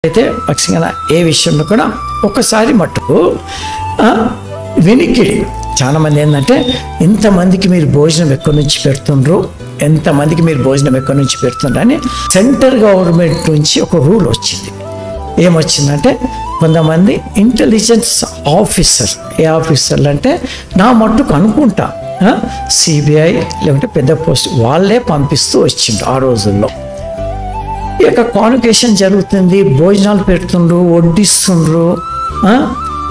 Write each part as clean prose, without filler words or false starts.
అయితే పక్షంగా ఏ విషయంలో కూడా ఒక్కసారి మట్టుకు వినికిడి చాలా మంది ఏంటంటే ఇంతమందికి మీరు భోజనం ఎక్కడి నుంచి పెడుతుండ్రు, ఎంతమందికి మీరు భోజనం ఎక్కడి నుంచి పెడుతుండ్రు అని సెంట్రల్ గవర్నమెంట్ నుంచి ఒక రూల్ వచ్చింది. ఏమొచ్చిందంటే కొంతమంది ఇంటెలిజెన్స్ ఆఫీసర్, ఏ ఆఫీసర్లు అంటే నా మట్టుకు అనుకుంటా సిబిఐ లేకుంటే పెద్ద పోస్ట్ వాళ్ళే పంపిస్తూ వచ్చిండ్రు ఆ రోజుల్లో. ఇక కాన్వకేషన్ జరుగుతుంది, భోజనాలు పెడుతుండ్రు, వడ్డిస్తుండ్రు,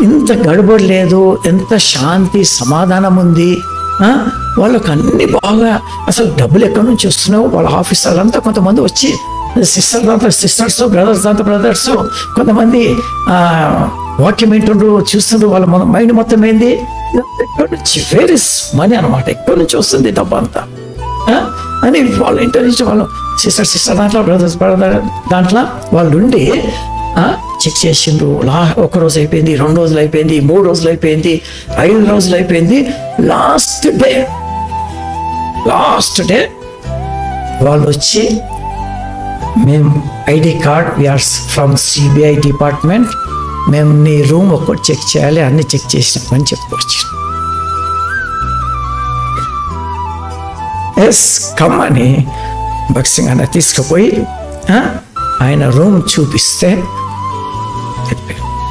ఇంత గడబడి లేదు, ఎంత శాంతి సమాధానం ఉంది, వాళ్ళకు అన్ని బాగా. అసలు డబ్బులు ఎక్కడి నుంచి వస్తున్నావు, వాళ్ళ ఆఫీసర్లు అంతా కొంతమంది వచ్చి సిస్టర్ దాంట్లో సిస్టర్స్, బ్రదర్స్ దాంట్లో బ్రదర్స్, కొంతమంది వాక్యం ఏంటుండ్రు చూస్తుండ్రు, వాళ్ళ మైండ్ మొత్తం ఏంది ఎక్కడి నుంచి, వేర్ ఇస్ మనీ అనమాట, ఎక్కడి నుంచి వస్తుంది డబ్బు అంతా అని వాళ్ళ ఇంటర్వ్యూ వాళ్ళు సిస్టర్ దాంట్లో బ్రదర్ దాంట్లో వాళ్ళు ఉండి చెక్ చేసిండ్రు. ఒక రోజు అయిపోయింది, 2 రోజులు అయిపోయింది, 3 రోజులు అయిపోయింది, 5 రోజులు అయిపోయింది. లాస్ట్ డే వాళ్ళు వచ్చి మేము ID card, we are from CBI department, మేము నీ రూమ్ ఒక్కటి చెక్ చేయాలి, అన్ని చెక్ చేసినామని చెప్పుకోవచ్చు. ఎస్ కమ్ అని భక్సింగ్ అన్న తీసుకుపోయి ఆయన రూమ్ చూపిస్తే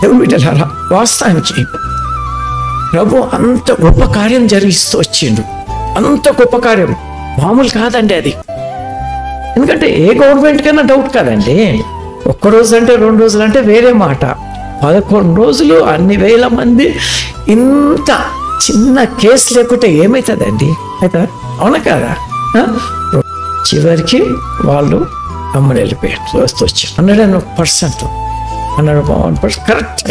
దేవుని బిడ్డలారా, వాస్తవానికి ప్రభు అంత గొప్ప కార్యం జరిగిస్తూ వచ్చిండు. అంత గొప్ప కార్యం మామూలు కాదండి అది. ఎందుకంటే ఏ గవర్నమెంట్ కన్నా డౌట్ కాదండి. 1 రోజు అంటే 2 రోజులు అంటే వేరే మాట, 11 రోజులు అన్ని వేల మంది, ఇంత చిన్న కేసు లేకుంటే ఏమవుతుందండి? అయితే అవునా కాదా? చివరికి వాళ్ళు అమ్మని వెళ్ళిపోయారు, వస్తూ వచ్చారు. 101% కరెక్ట్.